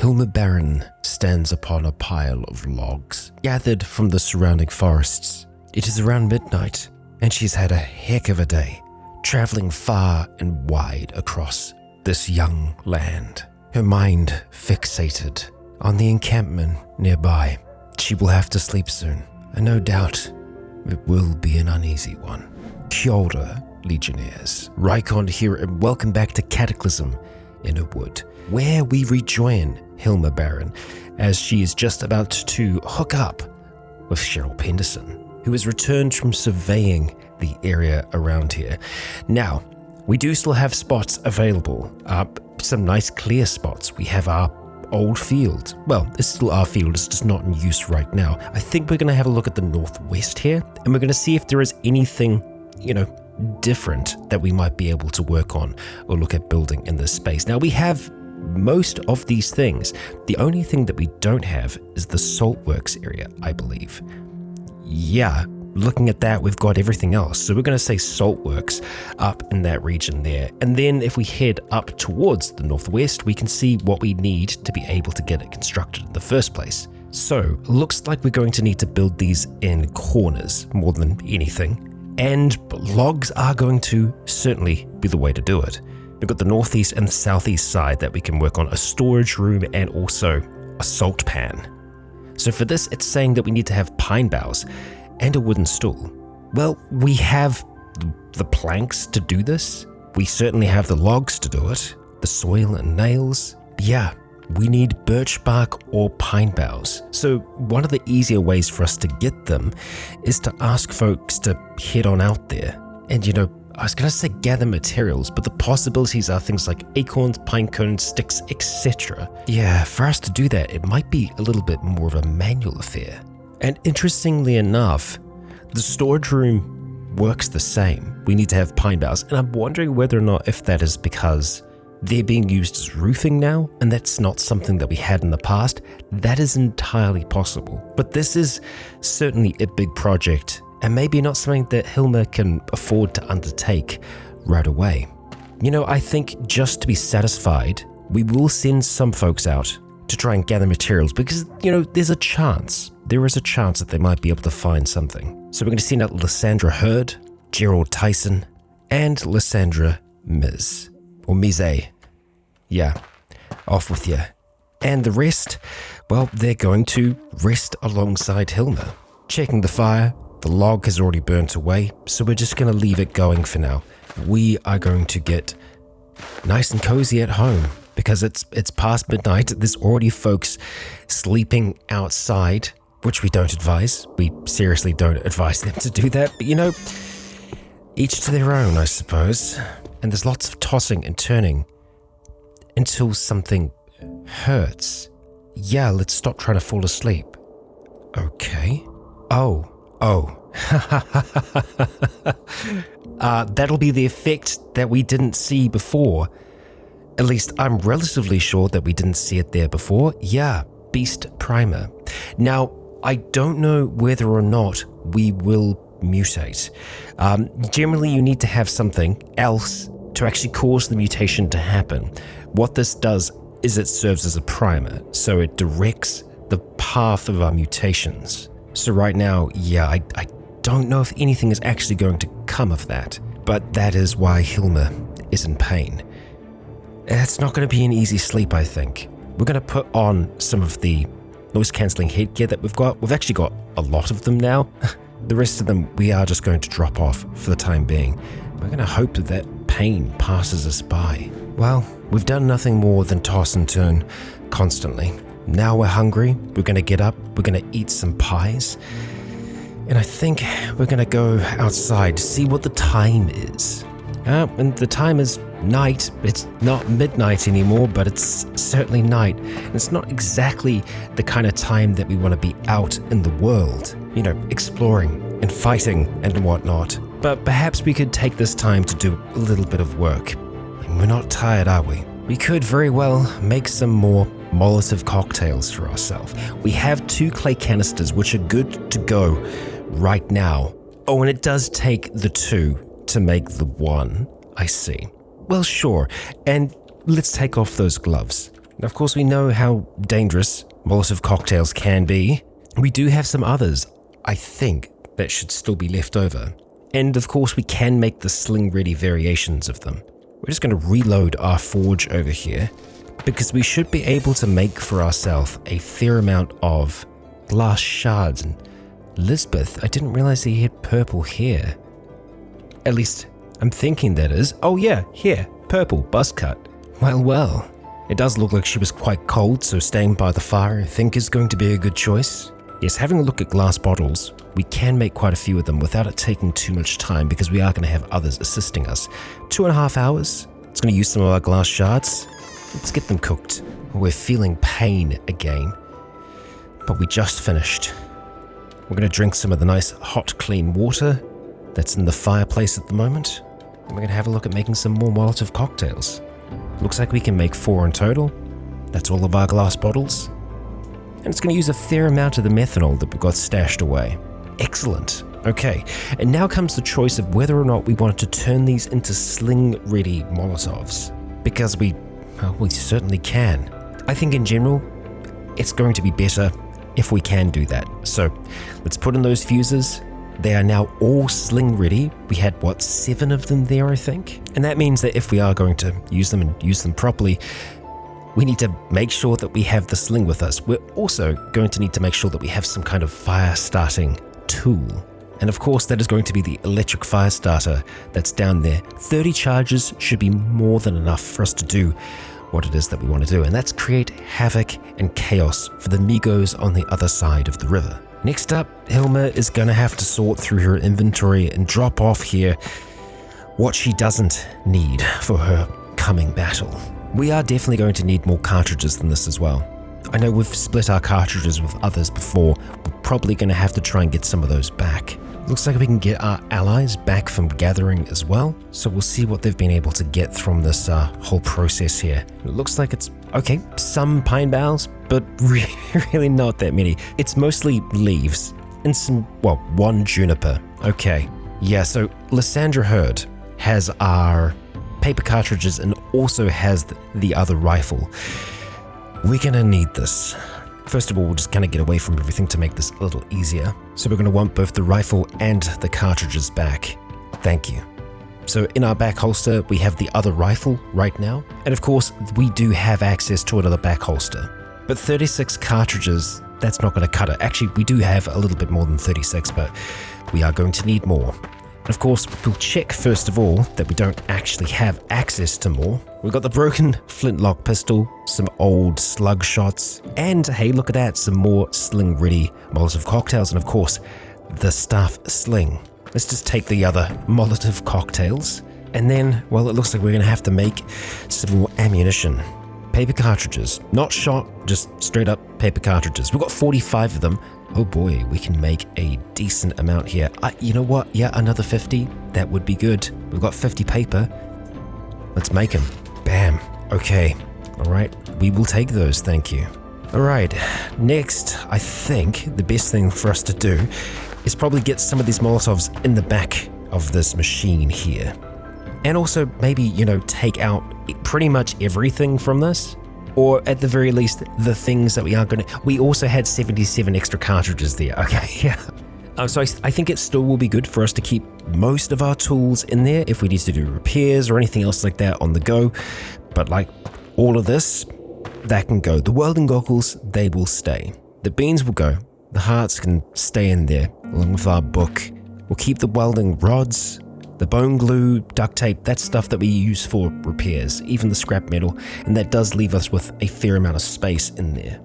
Hilma Baron stands upon a pile of logs gathered from the surrounding forests. It is around midnight, and she's had a heck of a day, traveling far and wide across this young land. Her mind fixated on the encampment nearby. She will have to sleep soon, and no doubt it will be an uneasy one. Kia ora, Legionnaires. Rycon here, and welcome back to Cataclysm, Innawood, where we rejoin Hilma Baron as she is just about to hook up with Cheryl Penderson, who has returned from surveying the area around here. Now, we do still have spots available, some nice clear spots. We have our old field. Well, it's still our field, it's just not in use right now. I think we're going to have a look at the northwest here, and we're going to see if there is anything, different that we might be able to work on or look at building in this space. Now, we have most of these things. The only thing that we don't have is the saltworks area, I believe. Yeah, looking at that, we've got everything else. So we're going to say saltworks up in that region there. And then if we head up towards the northwest, we can see what we need to be able to get it constructed in the first place. So looks like we're going to need to build these in corners more than anything. And logs are going to certainly be the way to do it. We've got the northeast and the southeast side that we can work on, a storage room and also a salt pan. So for this, it's saying that we need to have pine boughs and a wooden stool. Well, we have the planks to do this. We certainly have the logs to do it, the soil and nails. Yeah, we need birch bark or pine boughs. So one of the easier ways for us to get them is to ask folks to head on out there and, I was going to say gather materials, but the possibilities are things like acorns, pine cones, sticks, etc. Yeah, for us to do that, it might be a little bit more of a manual affair. And interestingly enough, the storage room works the same. We need to have pine boughs, and I'm wondering whether or not if that is because they're being used as roofing now, and that's not something that we had in the past. That is entirely possible. But this is certainly a big project, and maybe not something that Hilma can afford to undertake right away. I think just to be satisfied, we will send some folks out to try and gather materials because, there is a chance that they might be able to find something. So we're going to send out Lysandra Hurd, Gerald Tyson, and Lysandra Miz. Or Mize. Yeah, off with you. And the rest, well, they're going to rest alongside Hilma. Checking the fire, the log has already burnt away, so we're just going to leave it going for now. We are going to get nice and cozy at home because it's past midnight. There's already folks sleeping outside, which we don't advise. We seriously don't advise them to do that, but each to their own, I suppose. And there's lots of tossing and turning until something hurts. Yeah, let's stop trying to fall asleep. Okay. Oh. That'll be the effect that we didn't see before. At least I'm relatively sure that we didn't see it there before. Yeah, Beast Primer. Now, I don't know whether or not we will mutate. Generally, you need to have something else to actually cause the mutation to happen. What this does is it serves as a primer, so it directs the path of our mutations. So right now, yeah, I don't know if anything is actually going to come of that, but that is why Hilma is in pain. It's not going to be an easy sleep, I think. We're going to put on some of the noise-cancelling headgear that we've got. We've actually got a lot of them now. The rest of them we are just going to drop off for the time being. We're going to hope that pain passes us by. Well, we've done nothing more than toss and turn constantly. Now we're hungry, we're going to get up, we're going to eat some pies, and I think we're going to go outside to see what the time is. And the time is night. It's not midnight anymore, but it's certainly night. And it's not exactly the kind of time that we want to be out in the world, exploring and fighting and whatnot. But perhaps we could take this time to do a little bit of work. We're not tired, are we? We could very well make some more Molotov cocktails for ourselves. We have 2 clay canisters, which are good to go right now. Oh, and it does take the 2 to make the 1, I see. Well, sure, and let's take off those gloves. And of course, we know how dangerous Molotov cocktails can be. We do have some others, I think, that should still be left over. And of course, we can make the sling-ready variations of them. We're just going to reload our forge over here, because we should be able to make for ourselves a fair amount of glass shards. And Lisbeth, I didn't realize he had purple hair. At least, I'm thinking that is. Oh yeah, here, purple, buzz cut. Well. It does look like she was quite cold, so staying by the fire I think is going to be a good choice. Yes, having a look at glass bottles, we can make quite a few of them without it taking too much time because we are going to have others assisting us. 2.5 hours. It's going to use some of our glass shards. Let's get them cooked. We're feeling pain again. But we just finished. We're going to drink some of the nice hot clean water that's in the fireplace at the moment. And we're going to have a look at making some more Molotov cocktails. Looks like we can make 4 in total. That's all of our glass bottles. And it's going to use a fair amount of the methanol that we got stashed away. Excellent. Okay, and now comes the choice of whether or not we wanted to turn these into sling-ready Molotovs. Because we certainly can. I think in general, it's going to be better if we can do that. So let's put in those fuses. They are now all sling ready. We had, 7 of them there, I think? And that means that if we are going to use them and use them properly, we need to make sure that we have the sling with us. We're also going to need to make sure that we have some kind of fire starting tool. And of course, that is going to be the electric fire starter that's down there. 30 charges should be more than enough for us to do what it is that we want to do. And that's create havoc and chaos for the Migos on the other side of the river. Next up, Hilma is going to have to sort through her inventory and drop off here what she doesn't need for her coming battle. We are definitely going to need more cartridges than this as well. I know we've split our cartridges with others before. We're probably going to have to try and get some of those back. Looks like we can get our allies back from gathering as well. So we'll see what they've been able to get from this whole process here. It looks like it's, okay, some pine boughs, but really not that many. It's mostly leaves and some, 1 juniper. Okay, yeah, so Lysandra Hurd has our paper cartridges and also has the other rifle. We're gonna need this. First of all, we'll just kind of get away from everything to make this a little easier. So we're going to want both the rifle and the cartridges back. Thank you. So in our back holster, we have the other rifle right now. And of course, we do have access to another back holster. But 36 cartridges, that's not going to cut it. Actually, we do have a little bit more than 36, but we are going to need more. And of course, we'll check first of all that we don't actually have access to more. We've got the broken flintlock pistol, some old slug shots, and hey, look at that, some more sling-ready Molotov cocktails, and of course, the staff sling. Let's just take the other Molotov cocktails, and then, well, it looks like we're going to have to make some more ammunition. Paper cartridges, not shot, just straight up paper cartridges. We've got 45 of them. Oh boy, we can make a decent amount here. You know what? Yeah, another 50. That would be good. We've got 50 paper. Let's make them. Bam. Okay. All right. We will take those. Thank you. All right. Next, I think the best thing for us to do is probably get some of these Molotovs in the back of this machine here. And also maybe, take out pretty much everything from this. Or at the very least, the things that we aren't going to... We also had 77 extra cartridges there. Okay, yeah. So I think it still will be good for us to keep most of our tools in there if we need to do repairs or anything else like that on the go. But like all of this, that can go. The welding goggles, they will stay. The beans will go. The hearts can stay in there along with our book. We'll keep the welding rods, the bone glue, duct tape, that's stuff that we use for repairs, even the scrap metal, and that does leave us with a fair amount of space in there.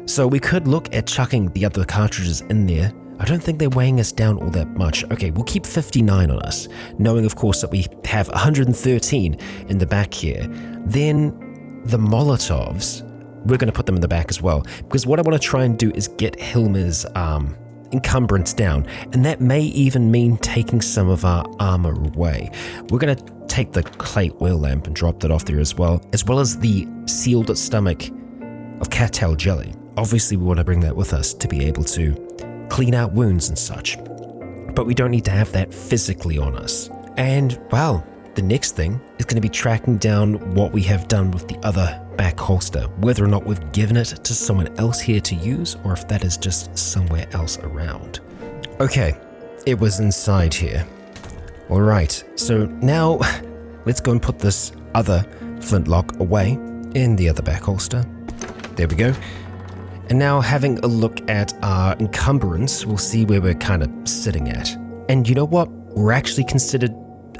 So we could look at chucking the other cartridges in there. I don't think they're weighing us down all that much. Okay, we'll keep 59 on us, knowing of course that we have 113 in the back here. Then the Molotovs, we're going to put them in the back as well, because what I want to try and do is get Hilma's encumbrance down, and that may even mean taking some of our armor away. We're going to take the clay oil lamp and drop that off there as well as the sealed stomach of cattail jelly. Obviously we want to bring that with us to be able to clean out wounds and such, but we don't need to have that physically on us. And well, the next thing is going to be tracking down what we have done with the other back holster, whether or not we've given it to someone else here to use or if that is just somewhere else around. Okay, it was inside here. All right, so now let's go and put this other flintlock away in the other back holster. There we go. And now having a look at our encumbrance, we'll see where we're kind of sitting at. And you know what? We're actually considered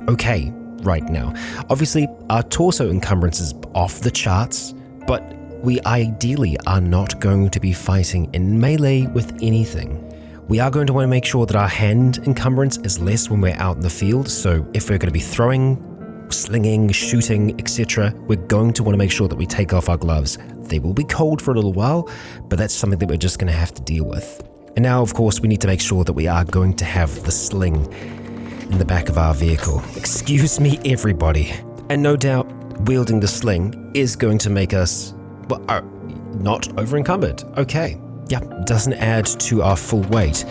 okay right now. Obviously, our torso encumbrance is off the charts, but we ideally are not going to be fighting in melee with anything. We are going to want to make sure that our hand encumbrance is less when we're out in the field, so if we're going to be throwing, slinging, shooting, etc., we're going to want to make sure that we take off our gloves. They will be cold for a little while, but that's something that we're just going to have to deal with. And now, of course, we need to make sure that we are going to have the sling in the back of our vehicle. Excuse me, everybody. And no doubt, wielding the sling is going to make us, well, not over-encumbered. Okay. Yep, doesn't add to our full weight.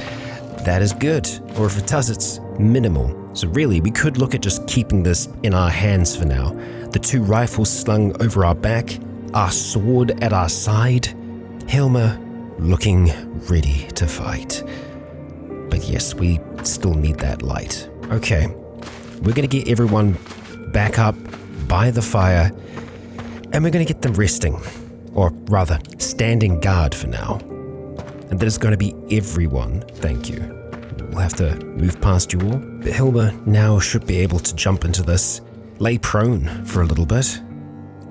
That is good. Or if it does, it's minimal. So really, we could look at just keeping this in our hands for now. The 2 rifles slung over our back, our sword at our side, Hilma looking ready to fight. But yes, we still need that light. Okay, we're going to get everyone back up by the fire, and we're going to get them resting, or rather, standing guard for now. And that is going to be everyone, thank you. We'll have to move past you all. But Hilma now should be able to jump into this, lay prone for a little bit,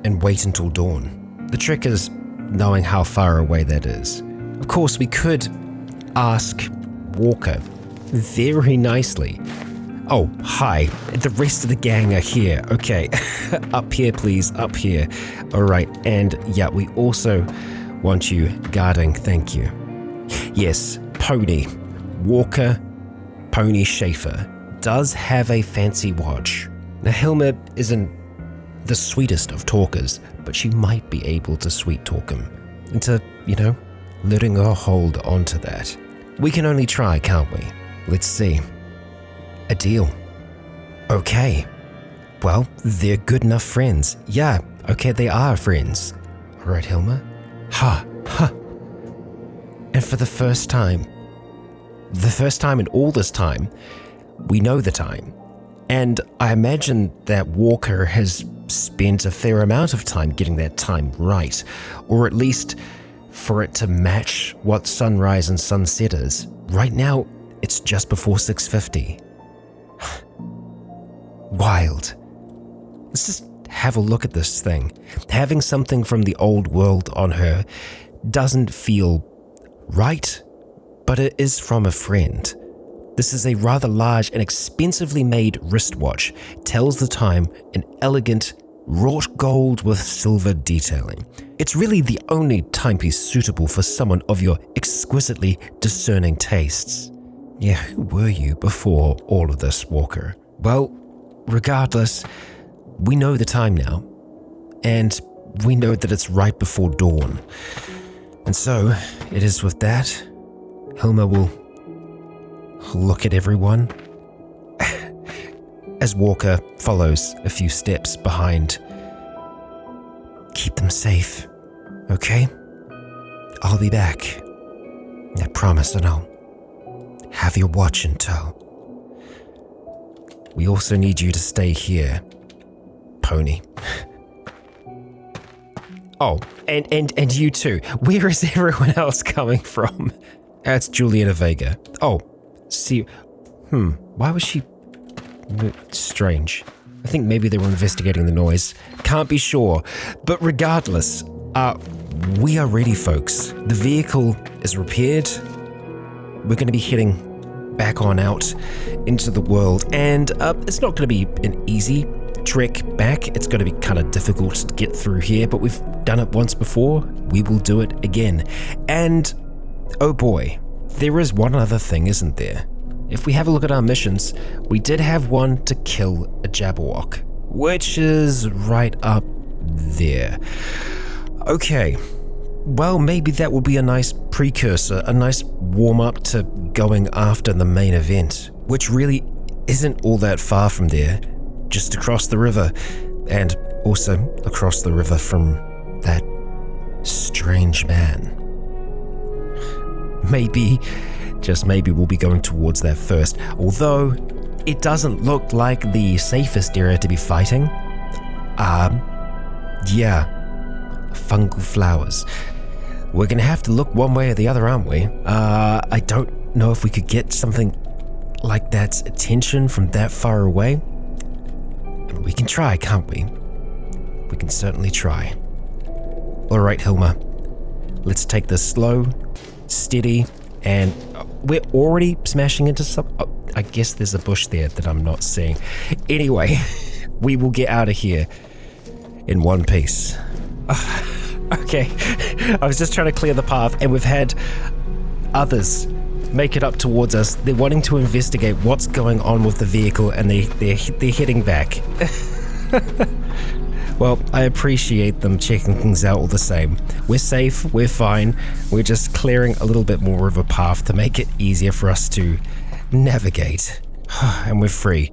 and wait until dawn. The trick is knowing how far away that is. Of course, we could ask Walker very nicely. Oh, hi. The rest of the gang are here. Okay. Up here, please. Up here. All right. And yeah, we also want you guarding. Thank you. Yes, Pony. Walker Pony Schaefer does have a fancy watch. Now, Hilma isn't the sweetest of talkers, but she might be able to sweet talk him into, letting her hold onto that. We can only try, can't we? Let's see. A deal. Okay. Well, they're good enough friends. Yeah, okay, they are friends. All right, Hilma. Ha. And for the first time in all this time, we know the time. And I imagine that Walker has spent a fair amount of time getting that time right, or at least for it to match what sunrise and sunset is. Right now, it's just before 6:50. Wild. Let's just have a look at this thing. Having something from the old world on her doesn't feel right, but it is from a friend. This is a rather large and expensively made wristwatch. Tells the time in elegant, wrought gold with silver detailing. It's really the only timepiece suitable for someone of your exquisitely discerning tastes. Yeah, who were you before all of this, Walker? Well, regardless, we know the time now, and we know that it's right before dawn. And so, it is with that, Hilma will look at everyone as Walker follows a few steps behind. Keep them safe, okay? I'll be back. I promise, and I'll have your watch in tow. We also need you to stay here, Pony. Oh, and you too. Where is everyone else coming from? That's Juliana Vega. Oh, see, why was she... Strange. I think maybe they were investigating the noise. Can't be sure. But regardless, we are ready, folks. The vehicle is repaired. We're going to be heading back on out into the world. And it's not going to be an easy trek back. It's going to be kind of difficult to get through here, but we've done it once before. We will do it again. And, oh boy, there is one other thing, isn't there? If we have a look at our missions, we did have one to kill a Jabberwock, which is right up there. Okay, well, maybe that will be a nice precursor, a nice warm-up to going after the main event, which really isn't all that far from there. just across the river, and also across the river from that strange man. Maybe, just maybe we'll be going towards that first, although it doesn't look like the safest area to be fighting. Fungal flowers. We're gonna have to look one way or the other, aren't we? I don't know if we could get something like that's attention from that far away. We can try, can't we? We can certainly try. All right, Hilma, let's take this slow, steady, and we're already smashing into some... Oh, I guess there's a bush there that I'm not seeing. Anyway, we will get out of here in one piece. Okay, I was just trying to clear the path, and we've had others make it up towards us. They're wanting to investigate what's going on with the vehicle, and they're heading back. Well, I appreciate them checking things out all the same. We're safe, we're fine. We're just clearing a little bit more of a path to make it easier for us to navigate. And we're free.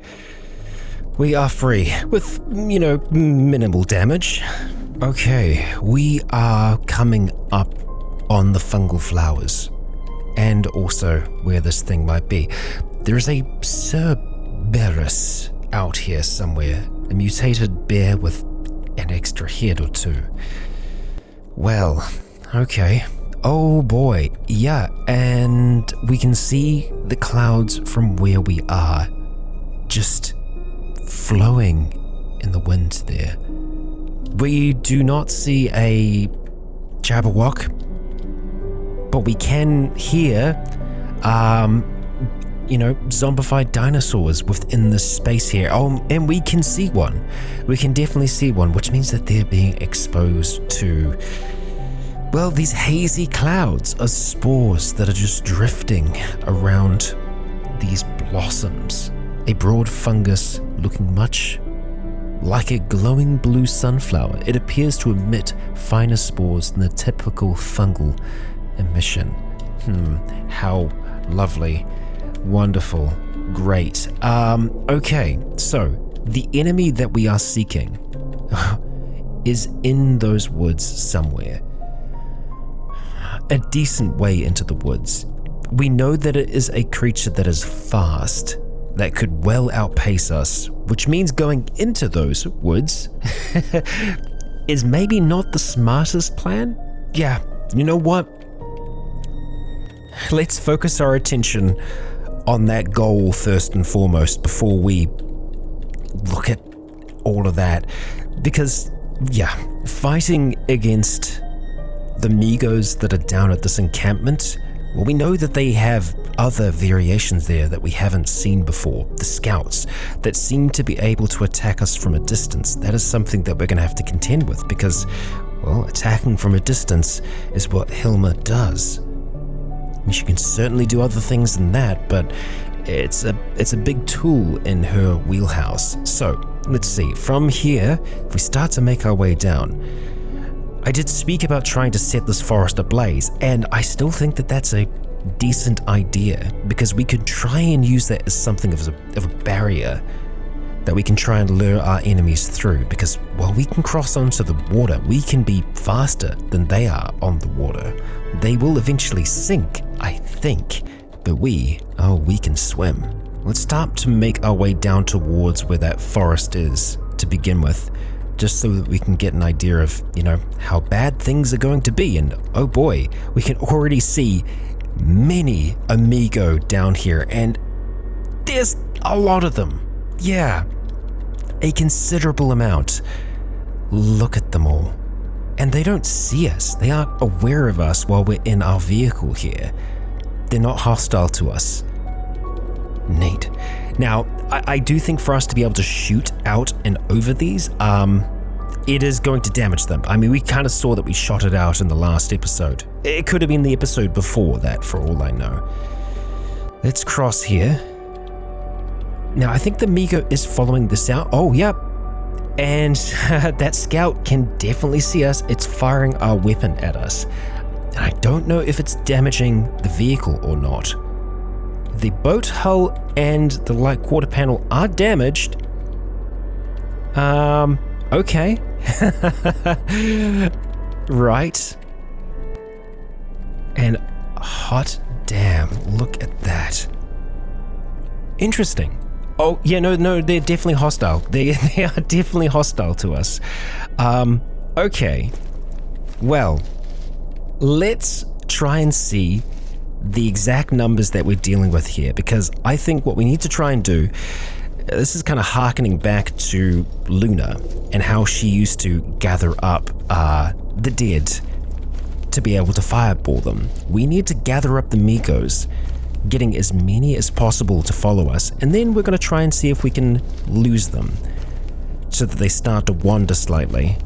We are free with, minimal damage. Okay, we are coming up on the fungal flowers, and also where this thing might be. There is a Cerberus out here somewhere, a mutated bear with an extra head or two. Well, okay. Oh boy, yeah, and we can see the clouds from where we are, just flowing in the wind there. We do not see a Jabberwock, but we can hear, zombified dinosaurs within this space here. Oh, and we can see one. We can definitely see one, which means that they're being exposed to, well, these hazy clouds of spores that are just drifting around these blossoms. A broad fungus looking much like a glowing blue sunflower. It appears to emit finer spores than the typical fungal emission. How lovely. Wonderful. Great. Okay, so the enemy that we are seeking is in those woods somewhere. A decent way into the woods. We know that it is a creature that is fast, that could well outpace us, which means going into those woods is maybe not the smartest plan. Yeah, you know what? Let's focus our attention on that goal first and foremost before we look at all of that. Because, yeah, fighting against the Migos that are down at this encampment, well, we know that they have other variations there that we haven't seen before. The scouts that seem to be able to attack us from a distance. That is something that we're going to have to contend with because, well, attacking from a distance is what Hilma does. I mean, she can certainly do other things than that, but it's a big tool in her wheelhouse. So, let's see. From here, if we start to make our way down, I did speak about trying to set this forest ablaze, and I still think that that's a decent idea because we could try and use that as something of a barrier that we can try and lure our enemies through because, well, we can cross onto the water. We can be faster than they are on the water. They will eventually sink, I think, but we can swim. Let's start to make our way down towards where that forest is to begin with, just so that we can get an idea of, how bad things are going to be. And oh boy, we can already see many amigo down here, and there's a lot of them. Yeah, a considerable amount. Look at them all. And they don't see us. They aren't aware of us while we're in our vehicle here. They're not hostile to us. Neat. Now, I do think for us to be able to shoot out and over these, it is going to damage them. I mean, we kind of saw that we shot it out in the last episode. It could have been the episode before that, for all I know. Let's cross here. Now, I think the Migo is following this out. Oh, yep. And that scout can definitely see us. It's firing our weapon at us. And I don't know if it's damaging the vehicle or not. The boat hull and the light quarter panel are damaged, Okay. Right. And hot damn, look at that. Interesting. Oh, yeah, no, they're definitely hostile. They are definitely hostile to us. Okay. Well, let's try and see the exact numbers that we're dealing with here, because I think what we need to try and do, this is kind of harkening back to Luna and how she used to gather up the dead to be able to fireball them. We need to gather up the Migos, getting as many as possible to follow us, and then we're going to try and see if we can lose them so that they start to wander slightly.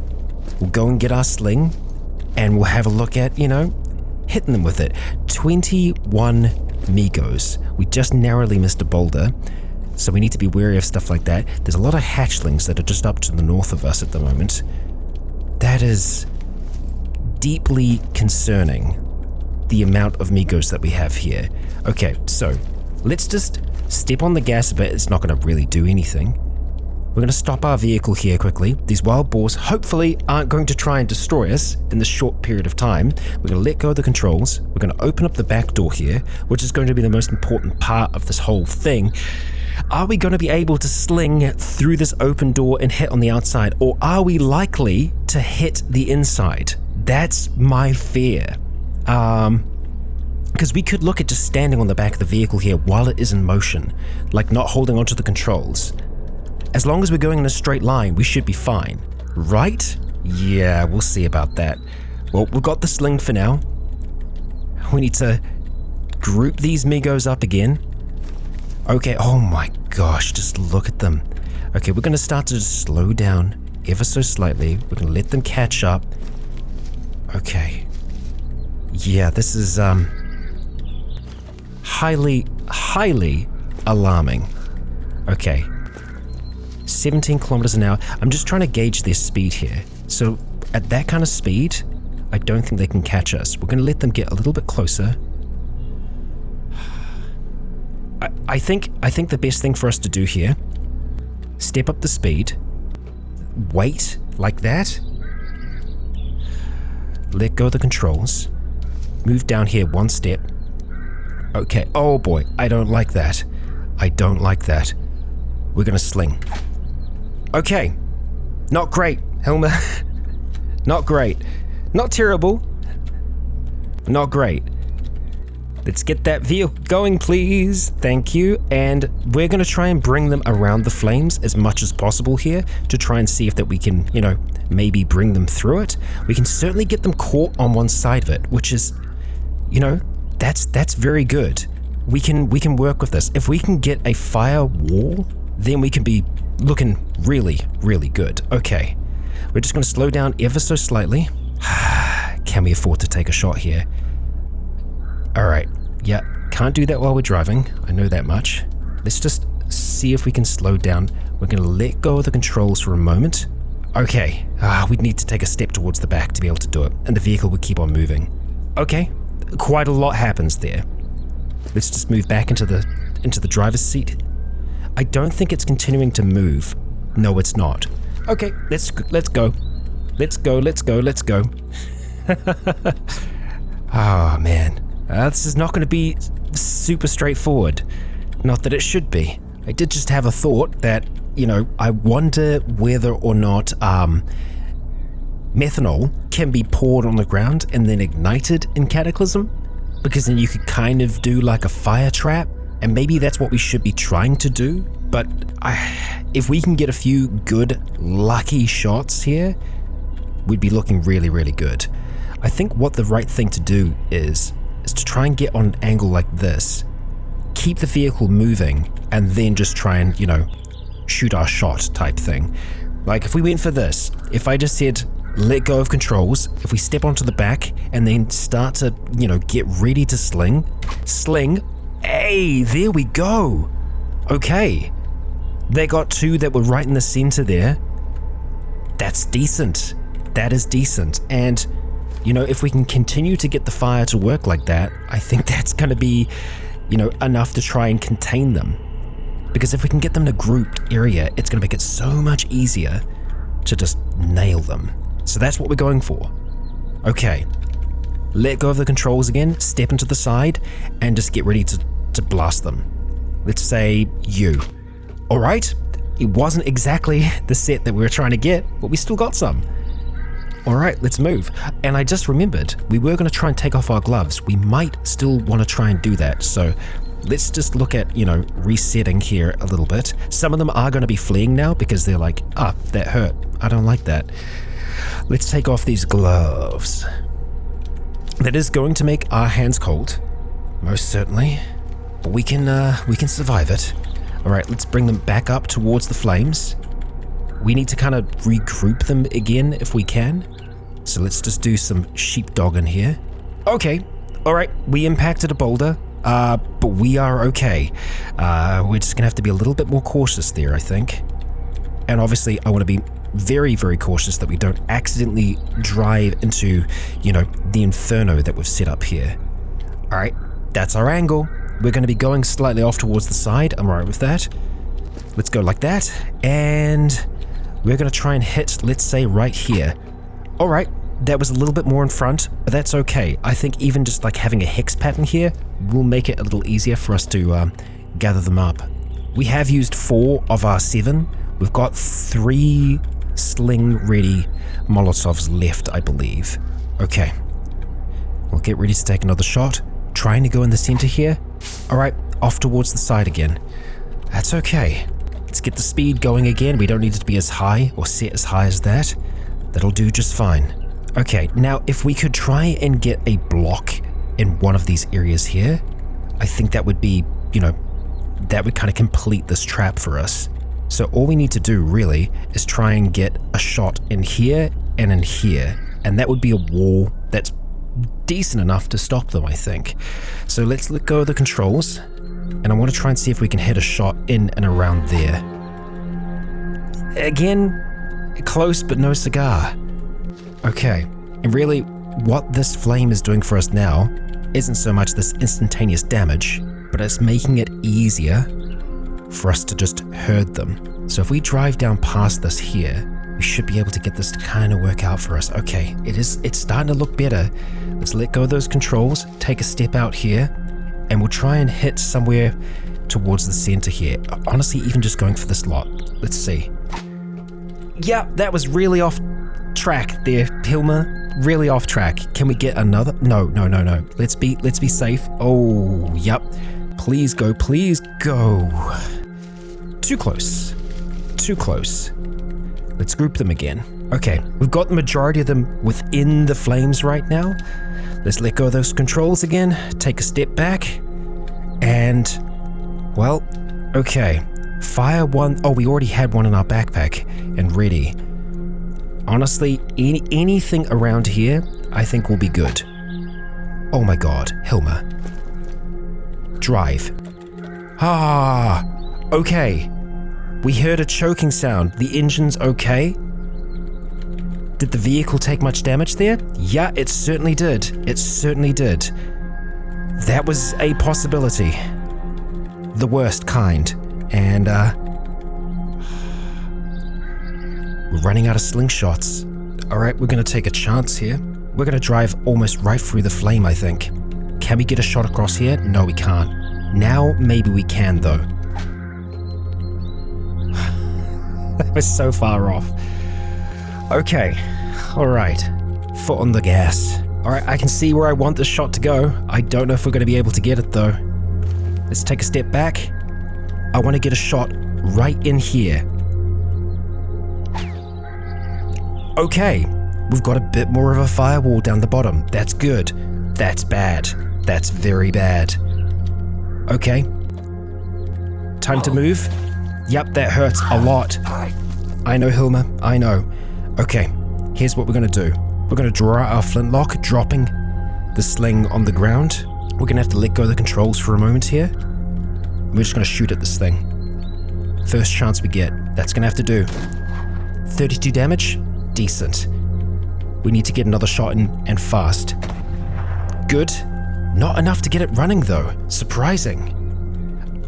We'll go and get our sling, and we'll have a look at, hitting them with it. 21 Migos. We just narrowly missed a boulder, so we need to be wary of stuff like that. There's a lot of hatchlings that are just up to the north of us at the moment. That is deeply concerning, the amount of Migos that we have here. Okay, so let's just step on the gas a bit. It's not going to really do anything. We're going to stop our vehicle here quickly. These wild boars hopefully aren't going to try and destroy us in this short period of time. We're going to let go of the controls. We're going to open up the back door here, which is going to be the most important part of this whole thing. Are we going to be able to sling through this open door and hit on the outside, or are we likely to hit the inside? That's my fear. Because we could look at just standing on the back of the vehicle here while it is in motion, like not holding onto the controls. As long as we're going in a straight line, we should be fine, right? Yeah, we'll see about that. Well, we've got the sling for now. We need to group these Migos up again. Okay, oh my gosh, just look at them. Okay, we're going to start to just slow down ever so slightly. We're going to let them catch up. Okay. Yeah, this is highly alarming. Okay. 17 kilometers an hour. I'm just trying to gauge their speed here. So at that kind of speed, I don't think they can catch us. We're going to let them get a little bit closer. I think the best thing for us to do here, step up the speed, wait like that, let go of the controls, move down here one step. Okay, oh boy, I don't like that. I don't like that. We're gonna sling. Okay, not great, Hilma. Not great. Not terrible. Not great. Let's get that vehicle going, please. Thank you. And we're going to try and bring them around the flames as much as possible here to try and see if that we can, maybe bring them through it. We can certainly get them caught on one side of it, which is, that's very good. We can work with this. If we can get a fire wall, then we can be looking really, really good. Okay. We're just going to slow down ever so slightly. Can we afford to take a shot here? Alright, yeah, can't do that while we're driving, I know that much. Let's just see if we can slow down. We're going to let go of the controls for a moment. Okay, we'd need to take a step towards the back to be able to do it, and the vehicle would keep on moving. Okay, quite a lot happens there. Let's just move back into the driver's seat. I don't think it's continuing to move. No, it's not. Okay, let's go. Let's go. Oh, man. This is not going to be super straightforward. Not that it should be. I did just have a thought that, I wonder whether or not methanol can be poured on the ground and then ignited in Cataclysm, because then you could kind of do like a fire trap, and maybe that's what we should be trying to do. But if we can get a few good, lucky shots here, we'd be looking really, really good. I think what the right thing to do is to try and get on an angle like this, keep the vehicle moving, and then just try and, shoot our shot type thing. Like if we went for this, if I just said, let go of controls, if we step onto the back and then start to, get ready to sling, hey, there we go. Okay. They got two that were right in the center there. That's decent. That is decent. And if we can continue to get the fire to work like that, I think that's going to be, enough to try and contain them. because if we can get them in a grouped area, it's going to make it so much easier to just nail them. So that's what we're going for. Okay, let go of the controls again, step into the side, and just get ready to blast them. Let's say you. All right, it wasn't exactly the set that we were trying to get, but we still got some. All right, let's move. And I just remembered, we were going to try and take off our gloves. We might still want to try and do that. So let's just look at, resetting here a little bit. Some of them are going to be fleeing now because they're like, that hurt. I don't like that. Let's take off these gloves. That is going to make our hands cold, most certainly, but we can survive it. All right, let's bring them back up towards the flames. We need to kind of regroup them again if we can. So let's just do some sheepdog in here. Okay, all right, we impacted a boulder, but we are okay. We're just gonna have to be a little bit more cautious there, I think. And obviously, I want to be very, very cautious that we don't accidentally drive into, the inferno that we've set up here. All right, that's our angle. We're going to be going slightly off towards the side. I'm all right with that. Let's go like that. And we're going to try and hit, let's say, right here. All right, that was a little bit more in front, but that's okay. I think even just like having a hex pattern here will make it a little easier for us to gather them up. We have used 4 of our 7. We've got 3 sling-ready Molotovs left, I believe. Okay. We'll get ready to take another shot. Trying to go in the center here. All right, off towards the side again. That's okay. Let's get the speed going again. We don't need it to be as high or set as high as that. That'll do just fine. Okay, now if we could try and get a block in one of these areas here, I think that would be, that would kind of complete this trap for us. So all we need to do really is try and get a shot in here and in here, and that would be a wall that's decent enough to stop them, I think. So let's let go of the controls, and I want to try and see if we can hit a shot in and around there. Again, close but no cigar. Okay, and really what this flame is doing for us now isn't so much this instantaneous damage, but it's making it easier for us to just herd them. So if we drive down past this here, we should be able to get this to kind of work out for us. Okay, it's starting to look better. Let's let go of those controls, take a step out here, and we'll try and hit somewhere towards the center here. Honestly, even just going for this lot. Let's see. Yeah, that was really off track there, Hilma. Really off track. Can we get another? No. Let's be safe. Oh, yep. Please go, please go. Too close. Let's group them again. Okay, we've got the majority of them within the flames right now. Let's let go of those controls again, take a step back, and, well, okay. Fire one. Oh, we already had one in our backpack and ready. Honestly, anything around here, I think will be good. Oh my god, Hilma. Drive. Okay. We heard a choking sound. The engine's okay. Did the vehicle take much damage there? Yeah, it certainly did. That was a possibility. The worst kind. And, we're running out of slingshots. Alright, we're gonna take a chance here. We're gonna drive almost right through the flame, I think. Can we get a shot across here? No, we can't. Now, maybe we can, though. That was so far off. Okay, alright. Foot on the gas. Alright, I can see where I want this shot to go. I don't know if we're going to be able to get it, though. Let's take a step back. I want to get a shot right in here. Okay, we've got a bit more of a firewall down the bottom. That's good. That's bad. That's very bad. Okay. Time to move. Yep, that hurts a lot. I know, Hilma. I know. Okay, here's what we're going to do. We're going to draw out our flintlock, dropping the sling on the ground. We're going to have to let go of the controls for a moment here. We're just going to shoot at this thing. First chance we get. That's going to have to do. 32 damage? Decent. We need to get another shot in, and fast. Good. Not enough to get it running, though. Surprising.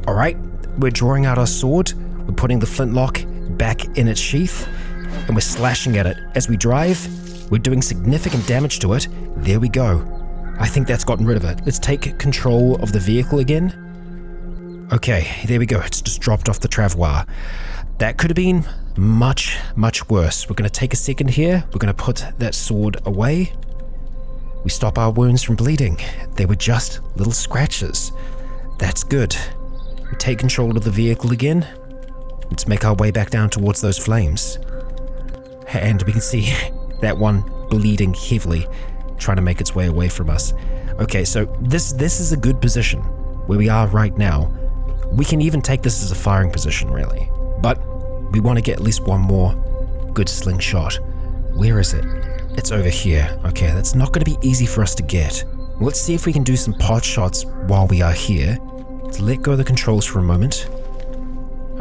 Alright, we're drawing out our sword, we're putting the flintlock back in its sheath, and we're slashing at it. As we drive, we're doing significant damage to it. There we go. I think that's gotten rid of it. Let's take control of the vehicle again. Okay, there we go. It's just dropped off the travois. That could have been much, much worse. We're going to take a second here. We're going to put that sword away. We stop our wounds from bleeding. They were just little scratches. That's good. We take control of the vehicle again. Let's make our way back down towards those flames. And we can see that one bleeding heavily, trying to make its way away from us. Okay, so this is a good position where we are right now. We can even take this as a firing position, really. But we want to get at least one more good slingshot. Where is it? It's over here. Okay, that's not going to be easy for us to get. Let's see if we can do some pot shots while we are here. Let's let go of the controls for a moment.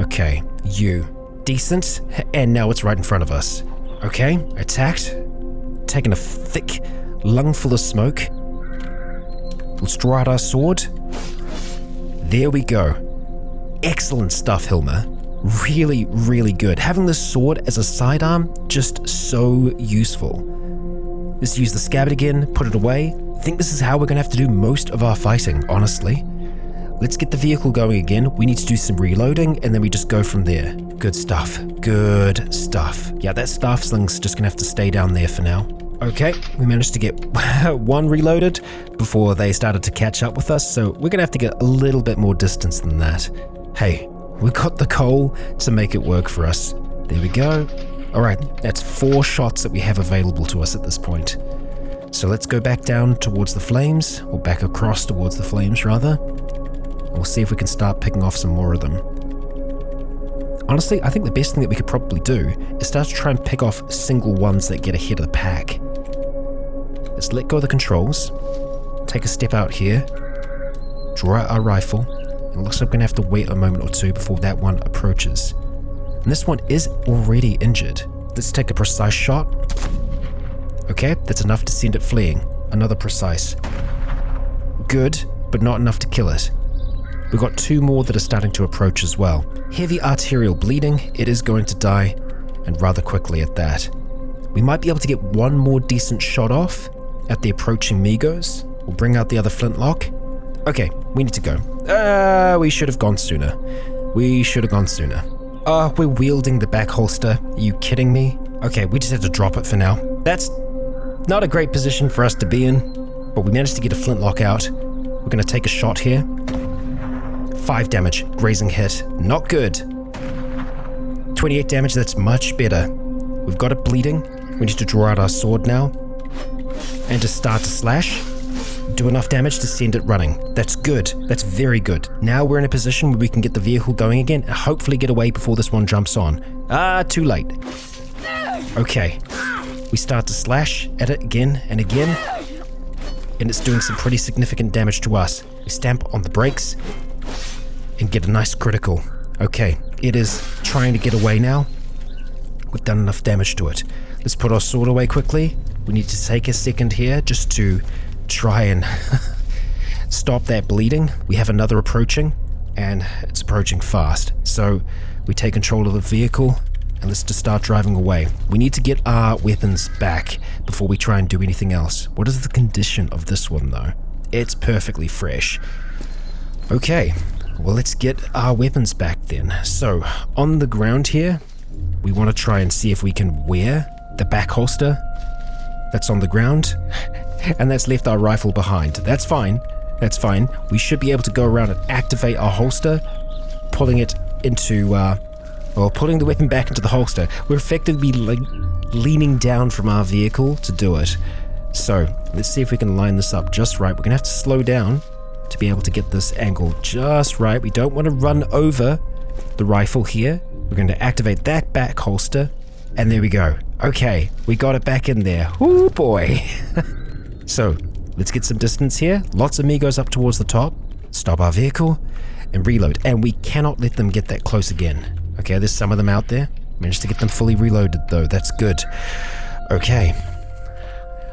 Okay, you. Decent. And now it's right in front of us. Okay, attacked. Taking a thick lungful of smoke. Let's draw out our sword. There we go. Excellent stuff, Hilma. Really, really good. Having this sword as a sidearm, just so useful. Let's use the scabbard again, put it away. I think this is how we're going to have to do most of our fighting, honestly. Let's get the vehicle going again. We need to do some reloading, and then we just go from there. Good stuff. Good stuff. Yeah, that staff sling's just going to have to stay down there for now. Okay, we managed to get one reloaded before they started to catch up with us, so we're going to have to get a little bit more distance than that. Hey, we got the coal to make it work for us. There we go. Alright, that's 4 shots that we have available to us at this point. So let's go back down towards the flames, or back across towards the flames rather. We'll see if we can start picking off some more of them. Honestly, I think the best thing that we could probably do is start to try and pick off single ones that get ahead of the pack. Let's let go of the controls, take a step out here, draw out our rifle. It looks like we're going to have to wait a moment or two before that one approaches. And this one is already injured. Let's take a precise shot. Okay, that's enough to send it fleeing. Another precise. Good, but not enough to kill it. We've got 2 more that are starting to approach as well. Heavy arterial bleeding, it is going to die, and rather quickly at that. We might be able to get one more decent shot off at the approaching Migos. We'll bring out the other flintlock. Okay, we need to go. We should have gone sooner. We're wielding the back holster. Are you kidding me? Okay, we just have to drop it for now. That's not a great position for us to be in, but we managed to get a flintlock out. We're going to take a shot here. 5 damage, grazing hit. Not good. 28 damage, that's much better. We've got it bleeding. We need to draw out our sword now. And to start to slash. Do enough damage to send it running. That's good. That's very good. Now we're in a position where we can get the vehicle going again and hopefully get away before this one jumps on. Too late. Okay. We start to slash at it again and again. And it's doing some pretty significant damage to us. We stamp on the brakes and get a nice critical. Okay, it is trying to get away now. We've done enough damage to it. Let's put our sword away quickly. We need to take a second here just to try and stop that bleeding. We have another approaching, and it's approaching fast. So we take control of the vehicle, and let's just start driving away. We need to get our weapons back before we try and do anything else. What is the condition of this one, though? It's perfectly fresh. Okay, well, let's get our weapons back then. So, on the ground here, we want to try and see if we can wear the back holster that's on the ground, and that's left our rifle behind. That's fine. That's fine. We should be able to go around and activate our holster, pulling it into, pulling the weapon back into the holster. We're effectively leaning down from our vehicle to do it. So, let's see if we can line this up just right. We're going to have to slow down to be able to get this angle just right. We don't want to run over the rifle here. We're going to activate that back holster, and there we go. Okay, we got it back in there. Oh boy. So, let's get some distance here. Lots of Migos up towards the top. Stop our vehicle and reload. And we cannot let them get that close again. Okay, there's some of them out there. Managed to get them fully reloaded though. That's good. Okay.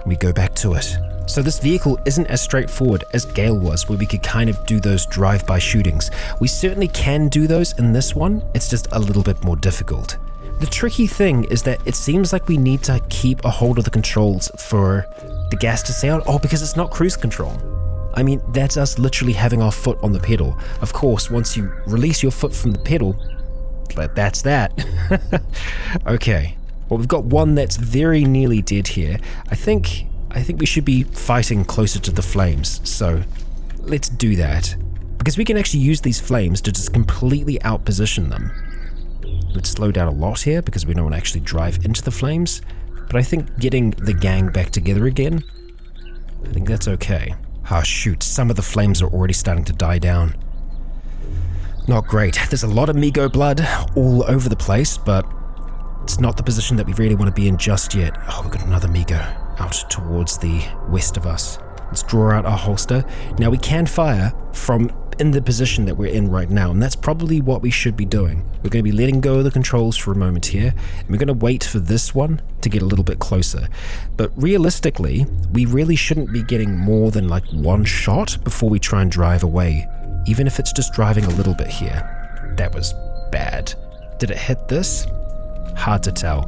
We go back to it. So this vehicle isn't as straightforward as Gale was, where we could kind of do those drive-by shootings. We certainly can do those in this one, it's just a little bit more difficult. The tricky thing is that it seems like we need to keep a hold of the controls for the gas to stay on. Oh, because it's not cruise control. I mean, that's us literally having our foot on the pedal. Of course, once you release your foot from the pedal, that's that. Okay, well, we've got one that's very nearly dead here. I think we should be fighting closer to the flames, so let's do that. Because we can actually use these flames to just completely outposition them. Let's slow down a lot here because we don't want to actually drive into the flames, but I think getting the gang back together again, I think that's okay. Ah, shoot, some of the flames are already starting to die down. Not great. There's a lot of Migo blood all over the place, but it's not the position that we really want to be in just yet. Oh, we've got another Migo out towards the west of us. Let's draw out our holster. Now we can fire from in the position that we're in right now, and that's probably what we should be doing. We're going to be letting go of the controls for a moment here, and we're going to wait for this one to get a little bit closer. But realistically, we really shouldn't be getting more than like one shot before we try and drive away, even if it's just driving a little bit here. That was bad. Did it hit this? Hard to tell.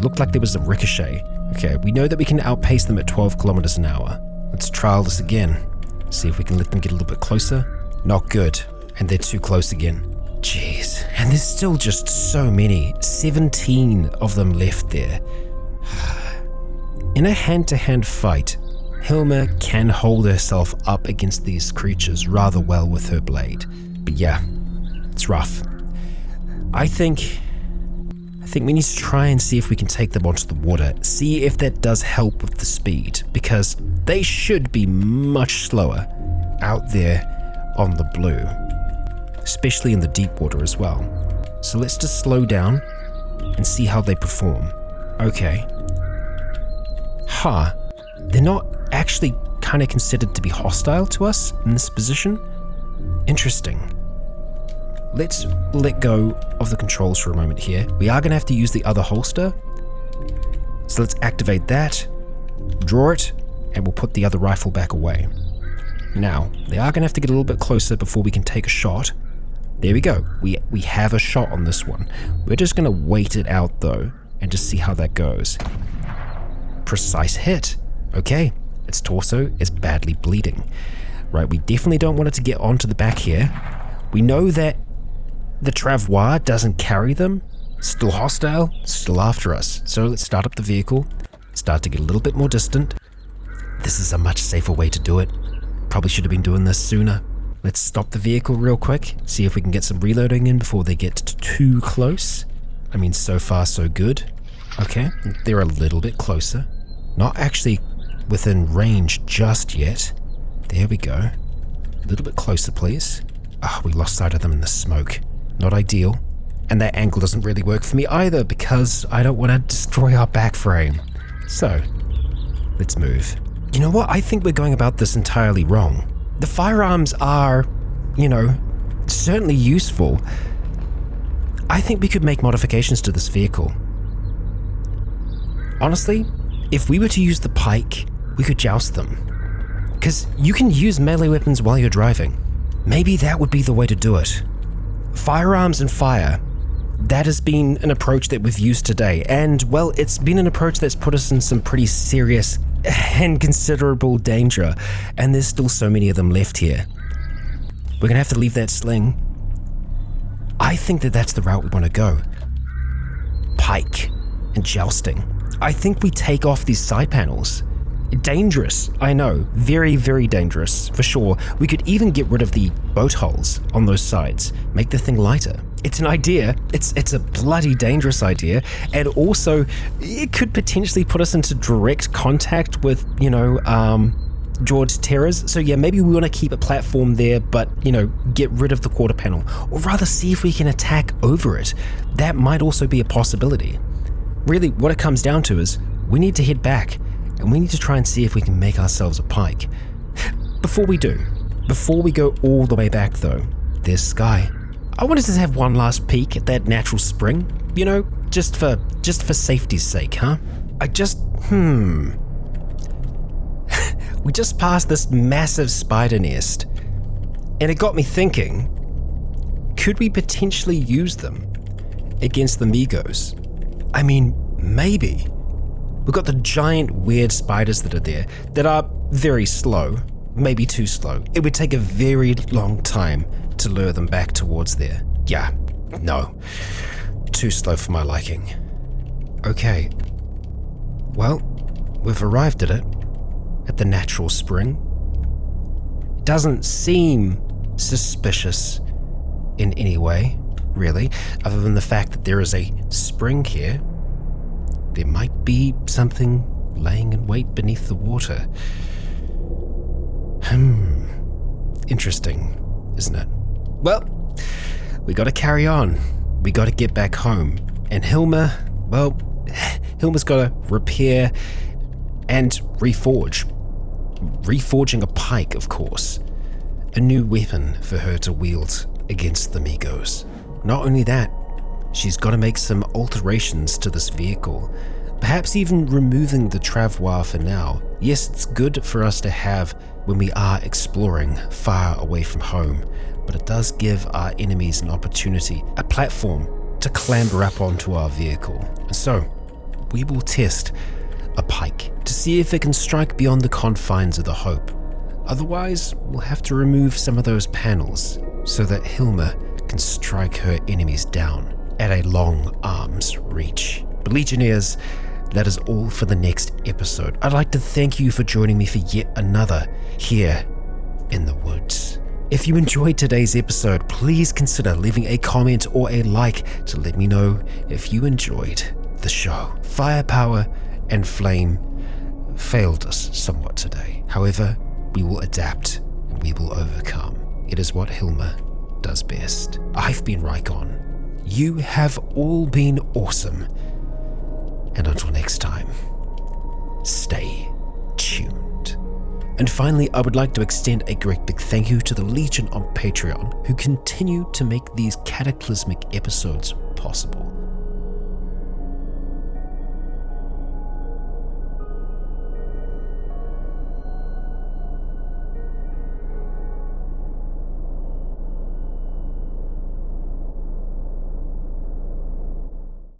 Looked like there was a ricochet. Okay, we know that we can outpace them at 12 kilometers an hour. Let's trial this again. See if we can let them get a little bit closer. Not good, and they're too close again. Jeez, and there's still just so many. 17 of them left there. In a hand-to-hand fight, Hilma can hold herself up against these creatures rather well with her blade. But yeah, it's rough. I think we need to try and see if we can take them onto the water, see if that does help with the speed, because they should be much slower out there on the blue, especially in the deep water as well. So let's just slow down and see how they perform. Okay. They're not actually kind of considered to be hostile to us in this position? Interesting. Let's let go of the controls for a moment here. We are going to have to use the other holster. So let's activate that, draw it, and we'll put the other rifle back away. Now, they are going to have to get a little bit closer before we can take a shot. There we go. We have a shot on this one. We're just going to wait it out though, and just see how that goes. Precise hit. Okay, its torso is badly bleeding. Right, we definitely don't want it to get onto the back here. We know that the travois doesn't carry them. Still hostile, still after us. So let's start up the vehicle, start to get a little bit more distant. This is a much safer way to do it. Probably should have been doing this sooner. Let's stop the vehicle real quick, see if we can get some reloading in before they get too close. I mean, so far so good. Okay, they're a little bit closer. Not actually within range just yet. There we go. A little bit closer, please. We lost sight of them in the smoke. Not ideal. And that angle doesn't really work for me either because I don't want to destroy our back frame. So, let's move. You know what? I think we're going about this entirely wrong. The firearms are, certainly useful. I think we could make modifications to this vehicle. Honestly, if we were to use the pike, we could joust them. Because you can use melee weapons while you're driving. Maybe that would be the way to do it. Firearms and fire, that has been an approach that we've used today. And, well, it's been an approach that's put us in some pretty serious and considerable danger, and there's still so many of them left here. We're gonna have to leave that sling. I think that that's the route we want to go. Pike and jousting. I think we take off these side panels. Dangerous, I know. Very, very dangerous, for sure. We could even get rid of the boat hulls on those sides, make the thing lighter. It's an idea. It's a bloody dangerous idea, and also it could potentially put us into direct contact with, George Terrors. So yeah, maybe we want to keep a platform there, but, get rid of the quarter panel, or rather see if we can attack over it. That might also be a possibility. Really, what it comes down to is we need to head back, and we need to try and see if we can make ourselves a pike. Before we go all the way back though, there's Sky. I wanted to have one last peek at that natural spring, just for We just passed this massive spider nest, and it got me thinking, could we potentially use them against the Migos? I mean, maybe. We've got the giant weird spiders that are there that are very slow, maybe too slow. It would take a very long time to lure them back towards there. Yeah, no, too slow for my liking. Okay, well, we've arrived at it, at the natural spring. It doesn't seem suspicious in any way, really, other than the fact that there is a spring here. There might be something laying in wait beneath the water. Interesting, isn't it? Well, we gotta carry on. We gotta get back home. And Hilma's gotta repair and reforge. Reforging a pike, of course. A new weapon for her to wield against the Migos. Not only that, she's got to make some alterations to this vehicle, perhaps even removing the travois for now. Yes, it's good for us to have when we are exploring far away from home, but it does give our enemies an opportunity, a platform to clamber up onto our vehicle. And so, we will test a pike to see if it can strike beyond the confines of the Hope. Otherwise, we'll have to remove some of those panels so that Hilma can strike her enemies down at a long arm's reach. But Legionnaires, that is all for the next episode. I'd like to thank you for joining me for yet another here in the woods. If you enjoyed today's episode, please consider leaving a comment or a like to let me know if you enjoyed the show. Firepower and flame failed us somewhat today. However, we will adapt and we will overcome. It is what Hilma does best. I've been Rycon. You have all been awesome. And until next time, stay tuned. And finally, I would like to extend a great big thank you to the Legion on Patreon who continue to make these cataclysmic episodes possible.